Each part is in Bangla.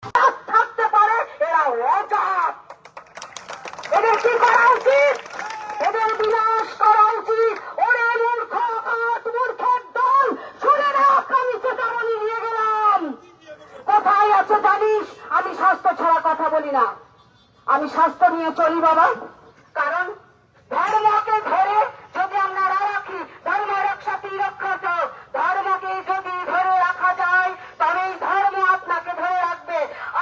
থাকতে পারে, এরা অজাত। এদের কি করা উচিত? এদের বিনাশ করা উচিত। ওরে মূর্খ আট মূর্খের দল, শুনে রাখ, আমি চেতাবনী নিয়ে গেলাম। কোথায় আছে জানিস? আমি স্বাস্থ্য ছাড়া কথা বলি না, আমি স্বাস্থ্য নিয়ে চলি বাবা। কারণ ধর্মকে ধরে যদি আমরা রাখি, ধর্ম রক্ষাতি রক্ষাত, ধর্মকে যদি ধরে রাখা যায় তবে এই ধর্ম আপনাকে ধরে রাখবে।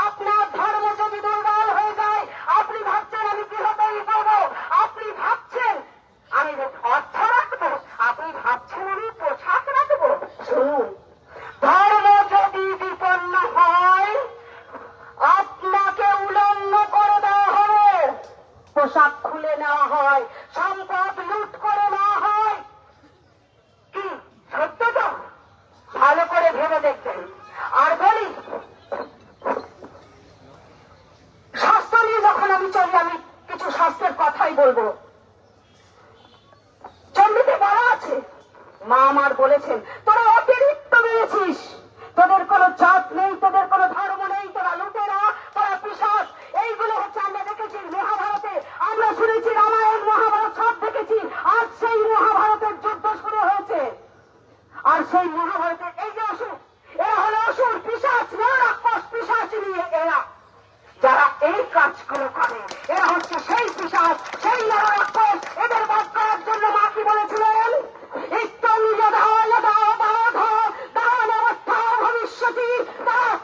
আপনার ধর্ম যদি দুর্বল হয়ে যায়, আপনি ভাবছেন আমি গৃহবধূ করবো, আপনি ভাবছেন আমি অর্থ রাখবো, আপনি ভাবছেন আমি পোশাক রাখবো। শুনুন, ধর্ম যদি বিপন্ন হয় আপনাকে উলঙ্গ করে দেওয়া হবে, পোশাক খুলে নেওয়া হয়, সম্পদ লুট করে নেওয়া হয়। কি সত্য তো? ভালো করে ভেবে দেখবেন। আর বলি, স্বাস্থ্য নিয়ে যখন আমি চলি, আমি কিছু স্বাস্থ্যের কথাই বলবো। চণ্ডীতে বলা আছে, মা আমার বলেছেন, তোরা অতিরিক্ত বেড়েছিস, তোদের কোনো জাত নেই, তোদের কোনো ধর্ম নেই, তোরা লুটেরা, তোরা পিশাচ। এইগুলো হচ্ছে আমরা দেখেছি মহাভারতে, আমরা শুনেছি রামায়ণ মহাভারত সব দেখেছি। আজ সেই মহাভারতের যুদ্ধ শুরু হয়েছে। আর সেই মহাভারতে এই যে অসুর, এরা হলো অসুর, পিশাচ, রাক্ষস, পিশাচ নিয়ে এরা যারা এই কাজগুলো করে, এরা হচ্ছে সেই পিশাচ, সেই রাক্ষস। এদের বধ করার জন্য মা কি বলেছিলেন? ইত্যং যদা যদা বাধা দানবত্তা ভবিষ্যতি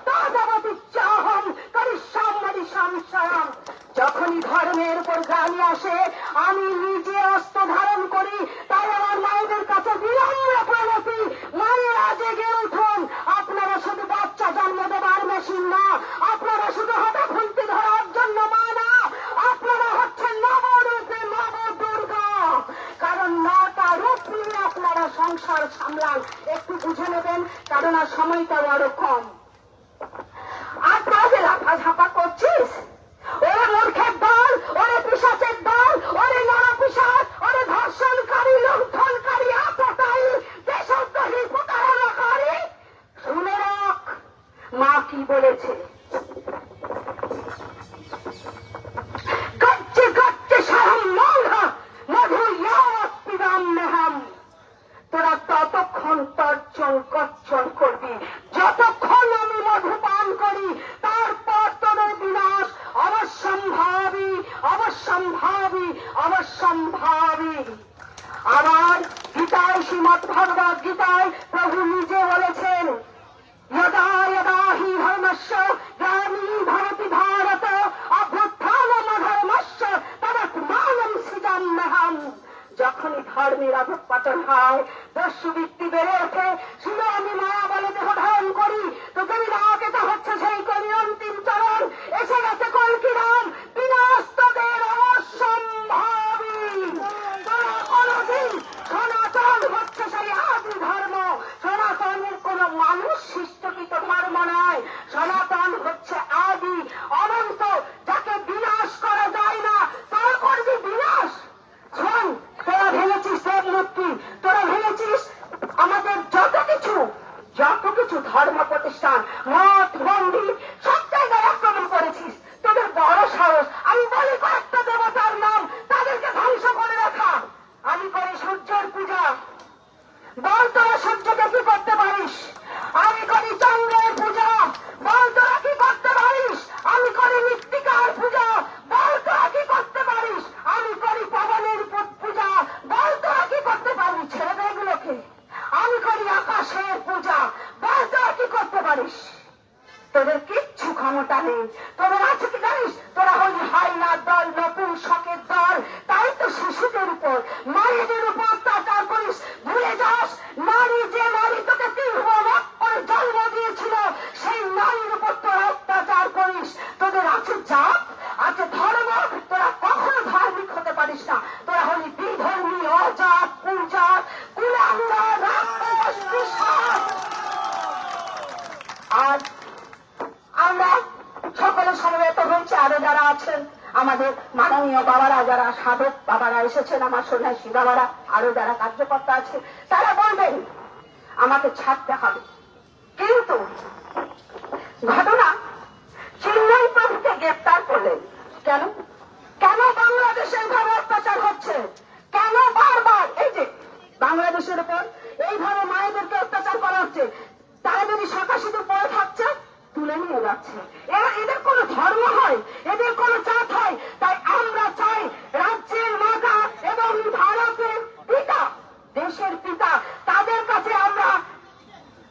তাদাবতিচ্যাহং করিষ্যামি সংশয়ং। যখনই ধর্মের উপর গ্লানি আসে, আমি নিজে অস্ত্র ধারণ করি। তাই আমার মায়েদের কাছে বিনম্র প্রণতি, মায়েরা জেগে উঠুন। আপনারা শুধু বাচ্চা জন্ম দেবার মেশিন না, আপনারা শুধু হাতা খুলতে ধরার জন্য মা না, আপনারা হচ্ছেন নবরূপে নব দুর্গা। কারণ 9টা রূপ নিয়ে আপনারা সংসার সামলান। একটু বুঝে নেবেন, কারণ আর সময়টাও আরো কম। আর কাজে লাফা ঝাপা করছিস, ওরে মূর্খের দল, ওরে পিশাচের দল, ওরে নরপিশাচ, ওরে ধর্ষণকারী, লুণ্ঠনকারী, আপটাই, দেশদ্রোহী, প্রতারণাকারী, শুনে রাখ মা কি বলেছে। গচ্চে গচ্চে সাহম মৌঢ় মধু ইয়াওয়াত পিবাম মেহাম। তোরা ততক্ষণ তর্জন গর্জন করবি যতক্ষণ আমি মধু পান করি, তারপর তোদের বিনাশ অবশ্যম্ভাবী, অবশ্যম্ভাবী, অবশ্যম্ভাবী। আবার গীতায়, শ্রীমৎ ভগবত গীতায় প্রভু নিজে বলেছেন, যদা যদা হি ধর্মস্য গ্লানির্ভবতি ভারত অভ্যুত্থানমধর্মস্য তদাত্মানং সৃজাম্যহম। যখনই ধর্মের অধঃপতন হয়, দস্যুবৃত্তি বেড়ে ওঠে, শুধু আমি মায়া বলে দেহ ধারণ করি, তো তুমি নাকে তো হচ্ছে সেই কলির অন্তিম চরণ। এসে গেছে কল্কিরাম, বিনাশ তোদের অবশ্যম্ভাবী। তোরা কোনদিন, সনাতন হচ্ছে সেই আদি ধর্ম। সনাতনের কোন মানুষ সৃষ্টকৃত ধর্ম নয়, সনাতন হচ্ছে আদি অনন্ত, যাকে বিনাশ করা যায় না। তোরা করবি বিনাশ। শোন, তোরা ভেবেছিস দেব মুক্তি, তোরা ভেবেছিস আমাদের যত কিছু ধর্ম প্রতিষ্ঠান, মঠ মন্দির, সব জায়গায় আক্রমণ করেছিস। তোদের বড় সাহস। আমি বলি কয়েকটা দেবতার নাম, তাদেরকে ধ্বংস করে রাখা। আমি করি সূর্যের পূজা, বল তোরা সূর্যকে কি করতে পারিস? আমি করি চন্দ্রের পূজা, বল তোরা কি করতে পারিস? আমি করি মৃত্তিকার পূজা, বল তোরা কি করতে পারিস? আমি করি পবনের পূজা, বল তোরা কি করতে পারিস? ছেড়ে দে এগুলোকে। আমি করি আকাশের পূজা, বল তোরা কি করতে পারিস? তোদের কিচ্ছু ক্ষমতা নেই। তোদের আছে কি জানিস? তোরা হলি হাইনার দল, নপুংসকের দল। তাই তো শিশুদের উপর, মায়েদের উপর অত্যাচার করিস। ভুলে যাস, নারী, যে নারী তোকে 3 করে জন্ম দিয়েছিল, সেই নারীর উপর তোরা অত্যাচার করিস। তোদের আছে জাত, আছে ধর্ম, তোরা কখনো ধার্মিক হতে পারিস না। তোরা হলি বিধর্মী, অজাত, কুজাত, কুলাঙ্গা, রাক্ষস, পিশাচ। আজ আমরা সকলে সমবেত হয়েছে, আরো যারা আছেন আমাদের মাননীয় বাবারা, যারা সাধক বাবারা এসেছেন, আমার সন্ন্যাসী বাবারা, আরো যারা কার্যকর্তা আছে, তারা বলবেন আমাকে ছাড়তে হবে। কিন্তু ঘটনা যাচ্ছে। এদের কোনো ধর্ম হয়, এদের কোনো জাত হয়? তাই আমরা চাই রাজ্যের মাতা এবং ভারতের পিতা, দেশের পিতা, তাদের কাছে আমরা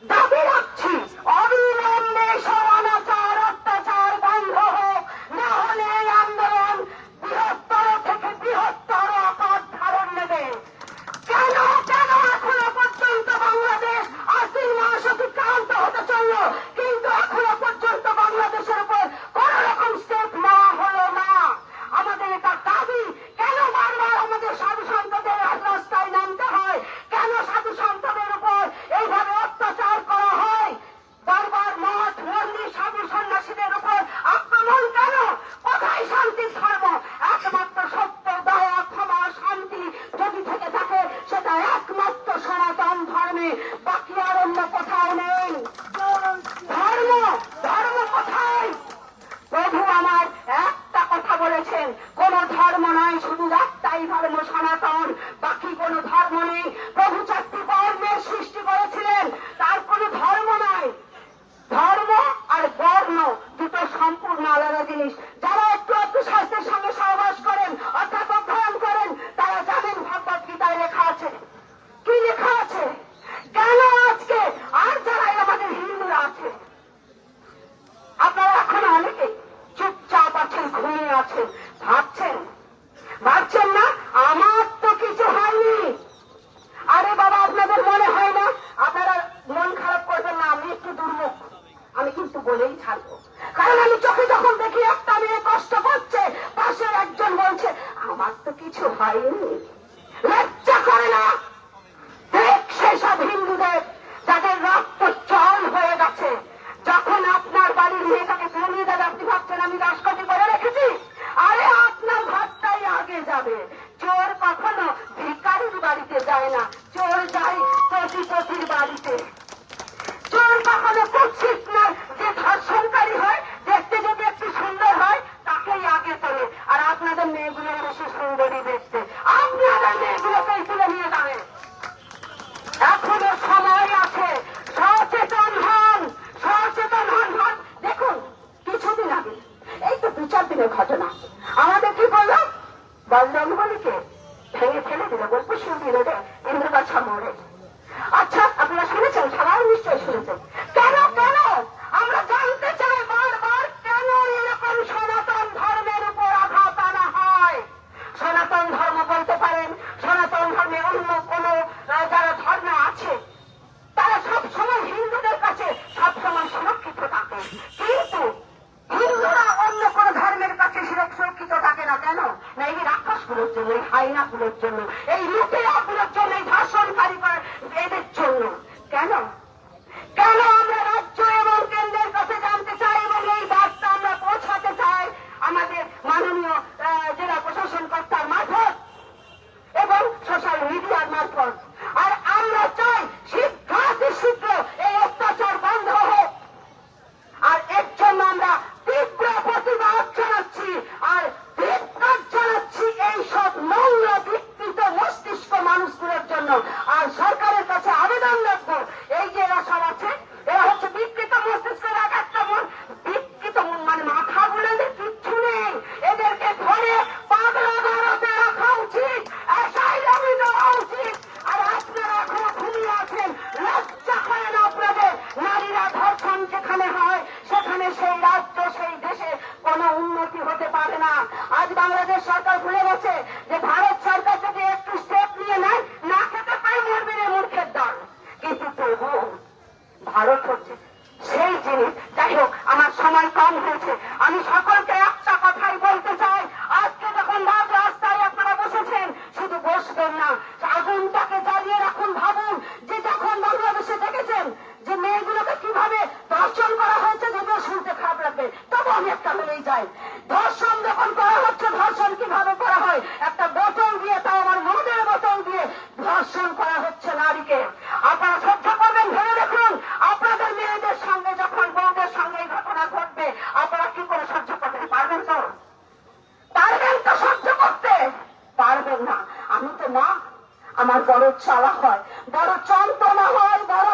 দাবি রাখছি অবিলম্বে সব অনাচার অত্যাচার বন্ধ হোক, না হলে এই আন্দোলন বৃহত্তর থেকে বৃহত্তর আকার ধারণ নেবে। কেন কেন এখনো পর্যন্ত বাংলাদেশ 80 মাস অতিক্রান্ত হতে চলল, কিন্তু এখনো পর্যন্ত বাংলাদেশের উপর কোন রকম স্টেপ নেওয়া হলো না? আমাদের এটা দাবি। কেন বারবার আমাদের সাধু সন্তদের রাস্তায় নামতে হয়? কেন সাধু সন্তদের উপর এইভাবে অত্যাচার করা হয়? বারবার মঠ মন্দির সাধু সন্ন্যাসীদের উপর আক্রমণ কেন? কোথায় শান্তির ধর্ম? একমাত্র সত্য, দয়া, ক্ষমা, শান্তি যদি থেকে থাকে সেটা একমাত্র সনাতন ধর্মে, বাকি আর অন্য কোথাও নেই। ধর্ম ধর্ম কোথায়? প্রভু আমার একটা কথা বলেছেন, কোন ধর্ম নয়, শুধু একটাই ধর্ম সনাতন, বাকি কোন ধর্ম নেই। প্রভু 4টি বর্ণের সৃষ্টি করেছিলেন, তার কোন ধর্ম নয়। ধর্ম আর বর্ণ দুটো সম্পূর্ণ আলাদা জিনিস। যারা একটু একটু শাস্ত্রের সঙ্গে সহবাস করেন অর্থাৎ অধ্যয়ন করেন, তারা জানেন ভগবত গীতায় লেখা আছে। কি লেখা আছে? কেন আজকে আর যারা আমাদের হিন্দুরা আছে, আপনারা এখন অনেকে চুপচাপ আছেন, ঘুমিয়ে আছেন, ভাবছেন না আমার তো কিছু হয়নি। আরে বাবা, আপনাদের মনে হয় না? আপনারা মন খারাপ করবেন না, আমি একটু দুর্মুখ, আমি কিন্তু বলেই ছাড়বো। কারণ আমি চোখে যখন দেখি একটা মেয়ে কষ্ট পাচ্ছে, পাশের একজন বলছে আমার তো কিছু হয়নি, লজ্জা করে না? দেখ সেসব হিন্দুদের যাদের রক্ত জল হয়ে গেছে, যখন আপনার বাড়ির মেয়েটাকে জমিয়ে দেবে, আপনি ভাবছেন আমি 10 কোটি করে রেখেছি? আরে আপনার ভাতটাই আগে যাবে। চোর কখনো ভিখারির বাড়িতে যায় না, চোর যায় কোটিপতির বাড়িতে। চোর কখনো কুৎসিত না, যে ধর্ষণকারী হয়, দেখতে যদি একটু সুন্দর হয় তাকেই আগে তোলে। আর আপনাদের মেয়েগুলো বেশি সুন্দরী দেখতে, আপনাদের মেয়েগুলোকেই তুলে নিয়ে যাবে। এখনো সময় আছে, সচেতন হন, সচেতন হন। দেখুন কিছুদিন আগে, এই তো 2-4 দিনের ঘটনা, আমাদের কি করলো? বজরংবলীকে ভেঙে ফেলে দিল গোলপুষ্পী রোডে ইন্দ্রগাছা মোড়ে। আচ্ছা, আপনারা শুনেছেন? সবাই নিশ্চয়ই শুনেছেন। কেন কেন আমরা জানতে চাই বারবার, কেন এরকম সনাতন ধর্মের উপর আঘাত আনা হয়? সনাতন ধর্ম বলতে পারেন, সনাতন ধর্মে অন্য কোন যারা ধর্ম আছে তারা সবসময় হিন্দুদের কাছে সবসময় সুরক্ষিত থাকে, কিন্তু হিন্দুরা অন্য কোন ধর্মের কাছে সুরক্ষিত থাকে না। কেন? না এই রাক্ষসগুলোর জন্য, এই হাইনাগুলোর জন্য, এই লুটেরাগুলোর জন্য, এই ধর্ষণকারী এদের জন্য। কেন কেন আমরা রাজ্য এবং কেন্দ্রের কাছে জানতে চাই এবং এই বার্তা আমরা পৌঁছাতে চাই আমাদের মাননীয় জেলা প্রশাসন কর্তার মারফত এবং সোশ্যাল মিডিয়ার মারফত। আর আমরা চাই শীঘ্র এই অত্যাচার বন্ধ হোক। আর এর জন্য আমরা তীব্র প্রতিবাদ জানাচ্ছি, আর ধিক্কার জানাচ্ছি এইসব মৌল বিকৃত মস্তিষ্ক মানুষগুলোর জন্য। আর সরকারের কাছে আবেদন রাখবো, এই যে এরা সব আছে, এরা হচ্ছে বিকৃত মস্তিষ্কের একটা বিকৃত মানে মাথাগুলো কিচ্ছু নেই, এদেরকে ধরে পাগলা গারদে রাখা উচিত, অ্যাসাইলামে দেওয়া উচিত। আর আপনারা এখনো ঘুমিয়ে আছেন, লজ্জা হয় না আপনাদের? নারীরা ধর্ষণ যেখানে হয় সেখানে সেই রাজ্য সেই দেশে কোনো উন্নতি হতে পারে না। আজ বাংলাদেশ সরকার ভুলে গেছে যে ভারত সরকার যদি একটু স্টেপ নিয়ে নেয়, না খেতে পায় মরবে রে মূর্খের দল। কিন্তু তবু ভারত হচ্ছে সেই জিনিস। যাই হোক, আমার সময় কম হয়েছে, আমি সকলকে একটা কথাই বলতে চাই। আজকে যখন রাস্তায় আপনারা বসেছেন, শুধু বসবেন না, আগুনটাকে জ্বালিয়ে রাখুন। ভাবুন যে যখন বাংলাদেশে দেখেছেন যে মেয়েগুলোকে কিভাবে ধর্ষণ করা হয়েছে, যদিও শুনতে খারাপ লাগবে, তবু আমি একটা বলেই যাই, ধর্ষণ যখন করা হচ্ছে, ধর্ষণ কিভাবে করা হয়? একটা বোতল দিয়ে, তাও আমার মদের বোতল দিয়ে ধর্ষণ করা হচ্ছে নারীকে। আপনারা সহ্য করবেন? ভেবে দেখুন, আপনাদের মেয়েদের সঙ্গে যখন বউদের সঙ্গে এই ঘটনা ঘটবে, আপনারা কি করে সহ্য করতে পারবেন? তো পারবেন তো সহ্য করতে? পারবেন না। আমি তো মা, আমার বড় চালা হয়, বড় যন্ত্রণা হয়, বড়